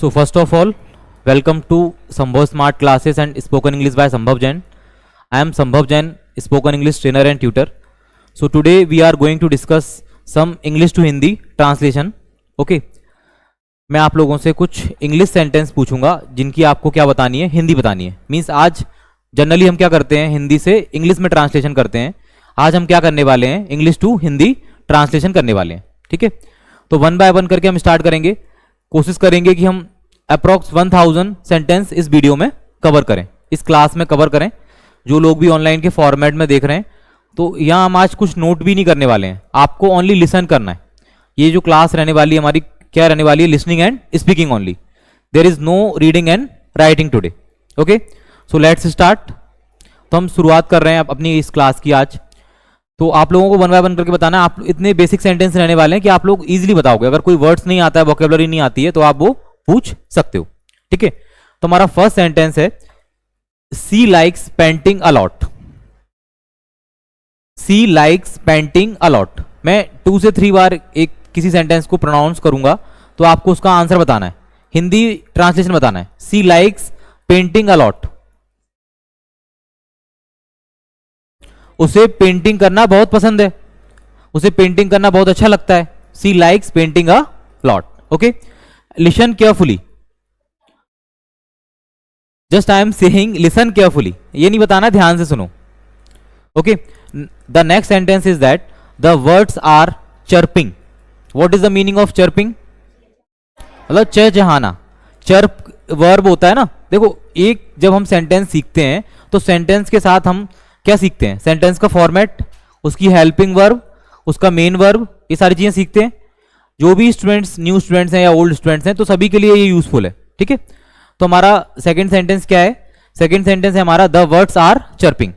So first of all, welcome to Sambhav Smart Classes and Spoken English by Sambhav Jain. I am Sambhav Jain, spoken English trainer and tutor. So today we are going to discuss some English to Hindi translation. Okay. मैं आप लोगों से कुछ English sentence पूछूंगा जिनकी आपको क्या बतानी है, हिंदी बतानी है. मीन्स आज जनरली हम क्या करते हैं, हिंदी से इंग्लिश में ट्रांसलेशन करते हैं. आज हम क्या करने वाले हैं, इंग्लिश टू हिंदी ट्रांसलेशन करने वाले हैं. ठीक है, तो वन बाय वन करके हम स्टार्ट करेंगे. कोशिश करेंगे कि हम अप्रॉक्स 1000 सेंटेंस इस वीडियो में कवर करें, इस क्लास में कवर करें. जो लोग भी ऑनलाइन के फॉर्मेट में देख रहे हैं, तो यहाँ हम आज कुछ नोट भी नहीं करने वाले हैं, आपको ओनली लिसन करना है. ये जो क्लास रहने वाली है हमारी, क्या रहने वाली है, listening and speaking only. There is no reading and writing today. Okay, so let's start. तो हम शुरुआत कर रहे हैं अपनी इस क्लास की आज. तो आप लोगों को वन बाय वन करके बताना है. आप इतने बेसिक सेंटेंस रहने वाले हैं कि आप लोग इजीली बताओगे. अगर कोई वर्ड्स नहीं आता है, वोकेबलरी नहीं आती है, तो आप वो पूछ सकते हो. ठीक है, तो हमारा फर्स्ट सेंटेंस है, she likes painting allot. C likes painting allot. मैं 2 से 3 बार एक किसी सेंटेंस को प्रोनाउंस करूंगा, तो आपको उसका आंसर बताना है, हिंदी ट्रांसलेशन बताना है. She likes painting allot. उसे पेंटिंग करना बहुत पसंद है, उसे पेंटिंग करना बहुत अच्छा लगता है. She likes painting a lot. Okay, listen carefully. Just I am saying listen carefully. ये नहीं बताना, ध्यान से सुनो. Okay, the next sentence is that the words are chirping. What is the meaning of chirping? मतलब चहचहाना. चर्प वर्ब होता है ना. देखो, एक जब हम सेंटेंस सीखते हैं तो सेंटेंस के साथ हम क्या सीखते हैं, सेंटेंस का फॉर्मेट, उसकी हेल्पिंग वर्ब, उसका मेन वर्ब, ये सारी चीजें सीखते हैं. जो भी स्टूडेंट्स, न्यू स्टूडेंट्स हैं या ओल्ड स्टूडेंट्स हैं, तो सभी के लिए ये यूजफुल है. ठीक है, तो हमारा सेकंड सेंटेंस क्या है? सेकंड सेंटेंस है हमारा, the words are chirping.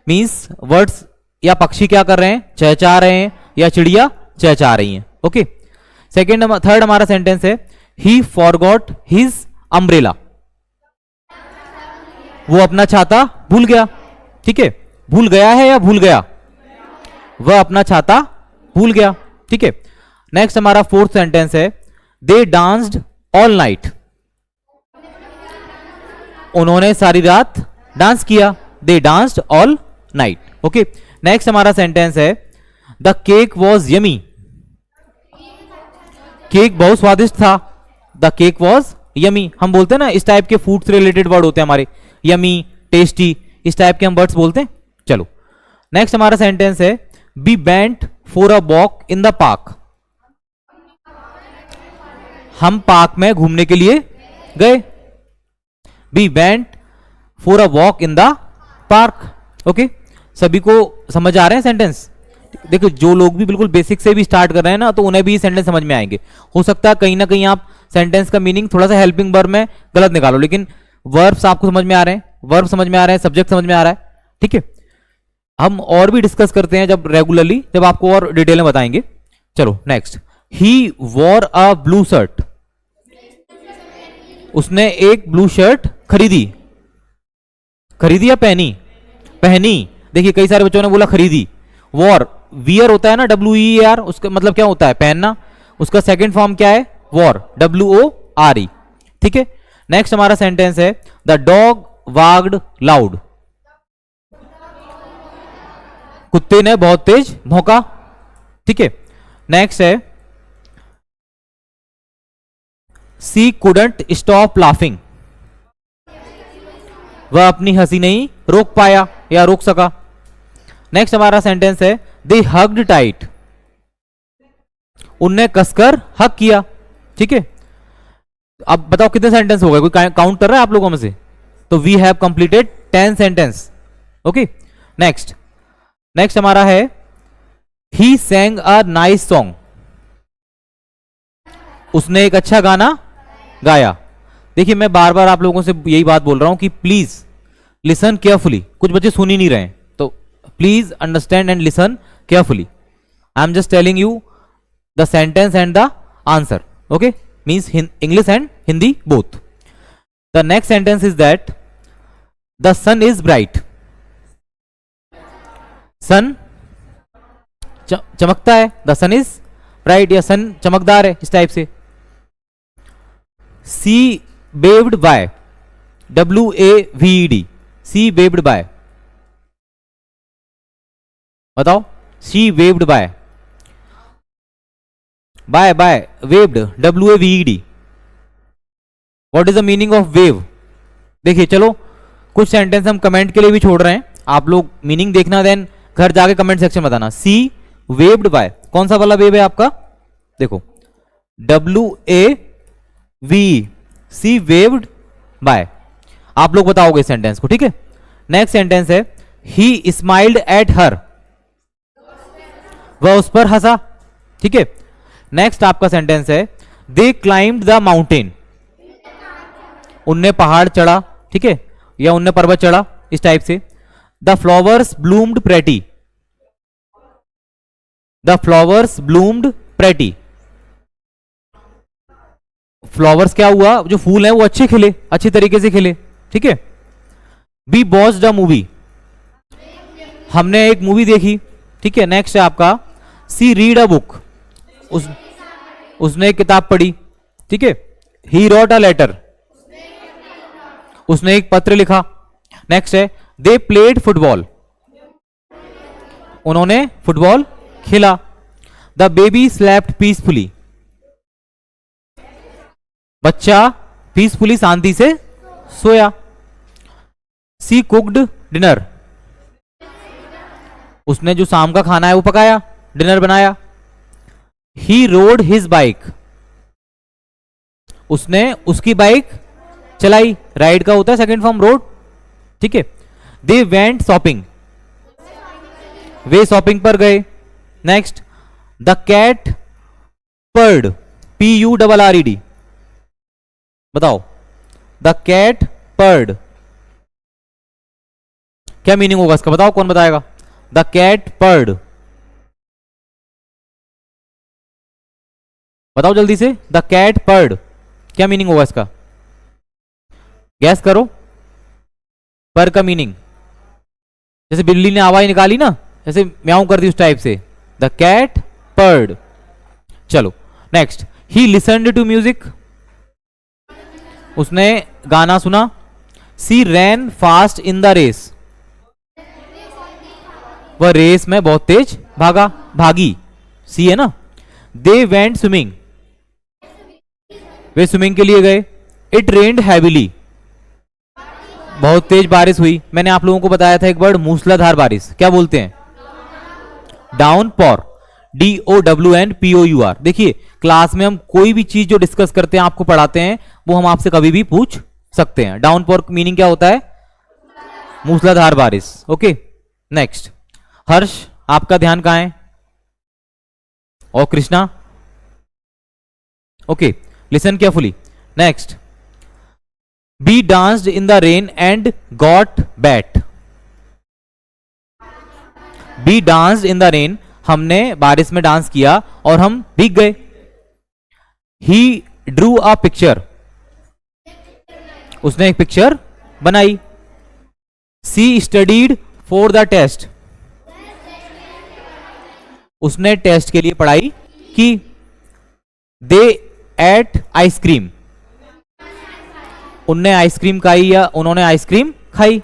Means words या पक्षी क्या कर रहे हैं, चहचहा रहे हैं, या चिड़िया चहचहा रही हैं. ओके, थर्ड हमारा सेंटेंस है, ही फॉरगॉट हिज अम्ब्रेला. वो अपना छाता भूल गया. ठीक है, भूल गया है या भूल गया? वह अपना छाता भूल गया. ठीक है, नेक्स्ट हमारा फोर्थ सेंटेंस है, दे डांस्ड ऑल नाइट. उन्होंने सारी रात डांस किया. They danced all night. Okay, next हमारा सेंटेंस है, the cake was yummy. Cake बहुत स्वादिष्ट था. The cake was yummy. हम बोलते हैं ना, इस टाइप के फूड से रिलेटेड वर्ड होते हैं हमारे, यमी, टेस्टी, इस टाइप के हम वर्ड्स बोलते हैं. चलो, नेक्स्ट हमारा सेंटेंस है, we went for a walk in the park. हम पार्क में घूमने के लिए गए. We went for a walk in the park. Okay, सभी को समझ आ रहे हैं सेंटेंस? देखो, जो लोग भी बिल्कुल बेसिक से भी स्टार्ट कर रहे हैं ना, तो उन्हें भी सेंटेंस समझ में आएंगे. हो सकता है कहीं ना कहीं आप सेंटेंस का मीनिंग थोड़ा सा हेल्पिंग वर्ब में गलत निकालो, लेकिन वर्ब्स आपको समझ में आ रहे हैं, वर्ब समझ में आ रहे हैं, सब्जेक्ट समझ में आ रहा है. ठीक है, हम और भी डिस्कस करते हैं जब रेगुलरली, जब आपको और डिटेल में बताएंगे. चलो नेक्स्ट, ही वॉर अ ब्लू शर्ट. उसने एक ब्लू शर्ट खरीदी. खरीदी या पहनी? पहनी. देखिए, कई सारे बच्चों ने बोला खरीदी. वॉर, वियर होता है ना, WEAR, उसका मतलब क्या होता है, पहनना. उसका सेकंड फॉर्म क्या है, वॉर, WORE. ठीक है, नेक्स्ट हमारा सेंटेंस है, द डॉग वाग्ड लाउड. कुत्ते ने बहुत तेज भौंका. ठीक है, नेक्स्ट है, सी कुडंट स्टॉप लाफिंग. वह अपनी हंसी नहीं रोक पाया या रोक सका. नेक्स्ट हमारा सेंटेंस है, दे हग्ड टाइट. उनने कसकर हग किया. ठीक है, अब बताओ कितने सेंटेंस हो गए, कोई काउंट कर रहा है आप लोगों में से? तो we have completed 10 sentence. Okay, next हमारा है, ही सैंग अ नाइस सॉन्ग. उसने एक अच्छा गाना गाया. देखिए, मैं बार बार आप लोगों से यही बात बोल रहा हूं कि प्लीज लिसन केयरफुली. कुछ बच्चे सुन ही नहीं रहे हैं, तो please understand and listen carefully. I am just telling you the sentence and the answer. Okay, means English and Hindi both. The next sentence is that the sun is bright. Sun चमकता है. The sun is bright, या सन चमकदार है, इस type से. She waved bye, WAVED, she waved bye, बताओ, she waved bye, bye bye waved, WAVED, what is the meaning of wave? देखिए चलो कुछ सेंटेंस हम कमेंट के लिए भी छोड़ रहे हैं, आप लोग मीनिंग देखना, देन घर जाके कमेंट सेक्शन में बताना। सी वेव्ड बाय, कौन सा वाला वेव है आपका? देखो WAV, सी वेव्ड बाय, आप लोग बताओगे सेंटेंस को, ठीक है। नेक्स्ट सेंटेंस है ही स्माइल्ड एट हर, वह उस पर हंसा, ठीक है। नेक्स्ट आपका सेंटेंस है दे क्लाइम्ड द माउंटेन, उनने पहाड़ चढ़ा, ठीक है, या उनने पर्वत चढ़ा, इस टाइप से। The flowers bloomed pretty, the flowers bloomed pretty, flowers क्या हुआ, जो फूल है वो अच्छे खिले, अच्छी तरीके से खिले, ठीक है। बी वॉच्ड अ मूवी, हमने एक मूवी देखी, ठीक है। नेक्स्ट है आपका सी रीड अ बुक, उसने एक किताब पढ़ी, ठीक है। ही रोट अ लेटर, उसने एक पत्र लिखा। नेक्स्ट है दे प्लेड फुटबॉल, उन्होंने फुटबॉल खेला। द बेबी स्लेप्ट पीसफुली, बच्चा पीसफुली, शांति से सोया। सी कुक्ड डिनर, उसने जो शाम का खाना है वो पकाया, डिनर बनाया। ही रोड हिज बाइक, उसने उसकी बाइक चलाई, राइड का होता है सेकंड फॉर्म रोड, ठीक है। दे वेंट शॉपिंग, वे शॉपिंग पर गए। Next the cat purred, PURRED, बताओ द कैट पर्ड क्या मीनिंग होगा इसका, बताओ कौन बताएगा? द कैट पर्ड, बताओ जल्दी से, द कैट पर्ड क्या मीनिंग होगा इसका, गैस करो। पर का मीनिंग, जैसे बिल्ली ने आवाज निकाली ना, जैसे म्याऊं कर दी, उस टाइप से। The cat purred. चलो next, he listened to music, उसने गाना सुना। She ran fast in the race, वह रेस में बहुत तेज भागा, भागी, सी है ना। दे वेंट स्विमिंग, वे स्विमिंग के लिए गए। इट रेन्ड हैविली, बहुत तेज बारिश हुई। मैंने आप लोगों को बताया था एक वर्ड, मूसलाधार बारिश, क्या बोलते हैं? Down pour, DOWNPOUR। देखिए क्लास में हम कोई भी चीज जो डिस्कस करते हैं, आपको पढ़ाते हैं, वो हम आपसे कभी भी पूछ सकते हैं। डाउन पॉर मीनिंग क्या होता है? मूसलाधार बारिश। ओके नेक्स्ट, हर्ष आपका ध्यान कहां है? और Krishna, okay listen carefully. Next, we danced in the rain and got wet. We danced in the rain, हमने बारिश में डांस किया और हम भीग गए। ही ड्रू अ पिक्चर, उसने एक पिक्चर बनाई। सी स्टडीड फॉर द टेस्ट, उसने टेस्ट के लिए पढ़ाई की। दे एट आइसक्रीम, उनने आइसक्रीम खाई या उन्होंने आइसक्रीम खाई।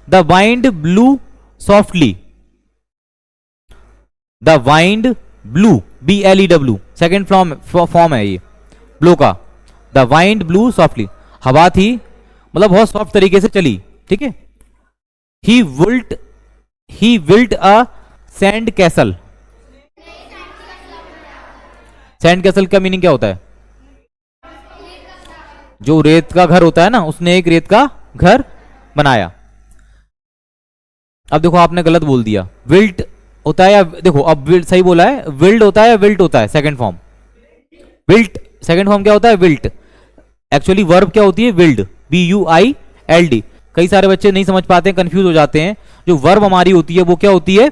The wind blue softly, the wind blue, BLEW, second form है ये ब्लू का। द वाइंड ब्लू सॉफ्टली, हवा थी, मतलब बहुत सॉफ्ट तरीके से चली, ठीक है। He built a sand castle. Sand castle का मीनिंग क्या होता है? जो रेत का घर होता है ना, उसने एक रेत का घर बनाया। अब देखो आपने गलत बोल दिया, विल्ट होता है या, देखो अब विल्ट सही बोला है, विल्ड होता है या विल्ट होता है second form? Wilt second form क्या होता है? विल्ट। एक्चुअली वर्ब क्या होती है? Wild, BUILD। कई सारे बच्चे नहीं समझ पाते हैं, कंफ्यूज हो जाते हैं। जो वर्ब हमारी होती है वो क्या होती है?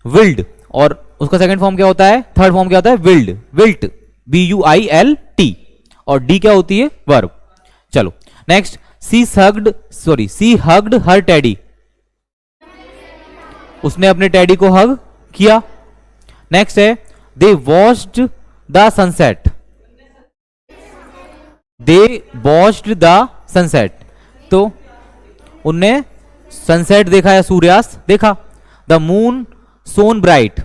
विल्ड। और उसका सेकंड फॉर्म क्या होता है? थर्ड फॉर्म क्या होता है? Willed, wilt, BUILT। और डी क्या होती है? वर्ब। चलो next, she hugged her teddy, उसने अपने टेडी को हग किया। नेक्स्ट है, they watched the sunset, they watched the sunset, तो उनने सनसेट देखा या सूर्यास्त देखा। The moon shone bright,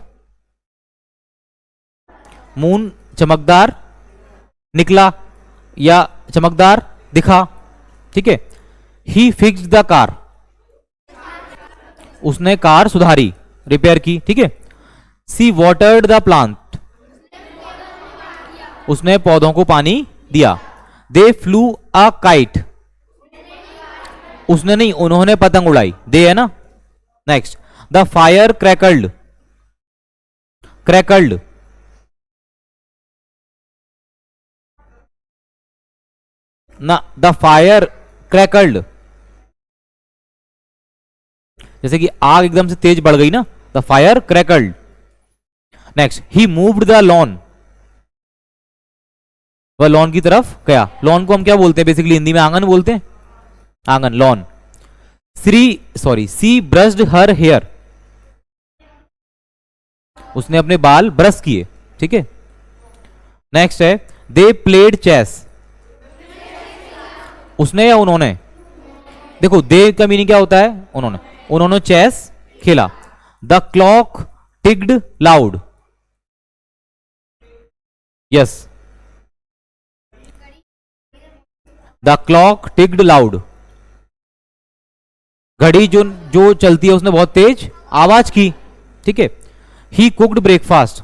moon चमकदार निकला या चमकदार दिखा, ठीक है। ही फिक्स्ड द कार, उसने कार सुधारी, रिपेयर की, ठीक है। सी वाटर्ड द प्लांट, उसने पौधों को पानी दिया। दे फ्लू अ काइट, उसने नहीं उन्होंने पतंग उड़ाई, दे है ना। नेक्स्ट, द फायर क्रैकल्ड, क्रैकल्ड ना, द फायर क्रैकल्ड, जैसे कि आग एकदम से तेज बढ़ गई ना, the fire crackled. Next, he moved the lawn, वह लॉन की तरफ गया। लॉन को हम क्या बोलते हैं बेसिकली हिंदी में? आंगन बोलते हैं, आंगन, लॉन। सी ब्रश्ड हर हेयर, उसने अपने बाल ब्रश किए, ठीक है। नेक्स्ट है, दे प्लेड चेस, उसने या उन्होंने? देखो दे का मीनिंग क्या होता है? उन्होंने, उन्होंने चेस खेला। The clock ticked loud, yes, the clock ticked loud, घड़ी जो जो चलती है उसने बहुत तेज आवाज की, ठीक है। ही कुक्ड ब्रेकफास्ट,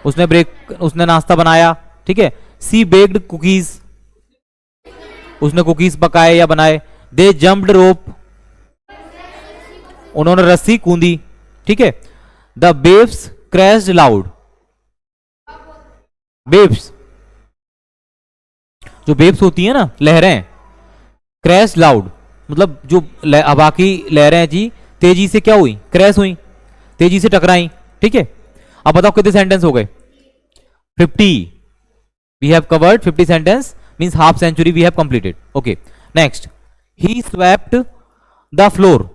उसने नाश्ता बनाया, ठीक है। सी बेक्ड कुकीज, उसने कुकीज पकाए या बनाए। दे जम्प्ड रोप, उन्होंने रस्सी कूदी, ठीक है। The waves crashed loud, waves, जो वेव्स होती है ना, लहरें, क्रैश लाउड मतलब जो हवा की लहरें हैं जी, तेजी से क्या हुई? क्रैश हुई, तेजी से टकराई, ठीक है। अब बताओ कितने सेंटेंस हो गए? 50। We have covered 50 sentence, means half century we have completed. Okay, next, he swept the floor,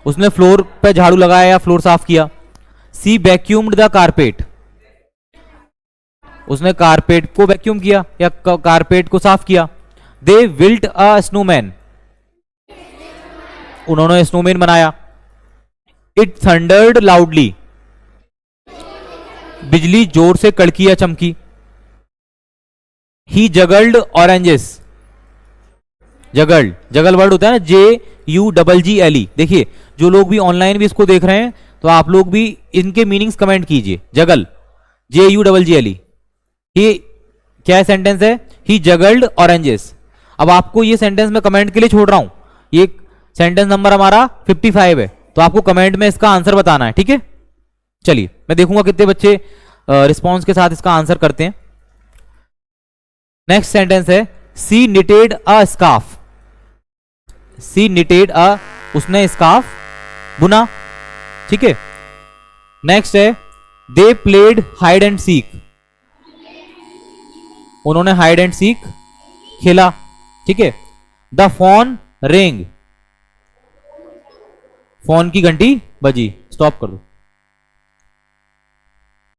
उसने फ्लोर पे झाड़ू लगाया या फ्लोर साफ किया। सी वैक्यूम्ड द कारपेट, उसने कारपेट को वैक्यूम किया या कारपेट को साफ किया। दे विल्ट अ स्नोमैन, उन्होंने स्नोमैन बनाया। इट थंडर्ड लाउडली, बिजली जोर से कड़की या चमकी। ही जगल्ड ऑरेंजेस, जगल, जगल वर्ड होता है ना, JUGGLE। देखिए जो लोग भी ऑनलाइन भी इसको देख रहे हैं तो आप लोग भी इनके मीनिंग्स कमेंट कीजिए। जगल, JUGGLE, ये क्या सेंटेंस है? ही जगल्ड ऑरेंजेस। अब आपको ये सेंटेंस मैं कमेंट के लिए छोड़ रहा हूं, ये सेंटेंस नंबर हमारा 55 है, तो आपको कमेंट में इसका आंसर बताना है, ठीक है। चलिए मैं देखूंगा कितने बच्चे रिस्पॉन्स के साथ इसका आंसर करते हैं। नेक्स्ट सेंटेंस है, she knitted a scarf, she knitted a, उसने स्कार्फ बुना, ठीक है। नेक्स्ट है, they played hide and seek, उन्होंने हाइड एंड सीक खेला, ठीक है। द फोन रिंग, फोन की घंटी बजी। स्टॉप कर दो।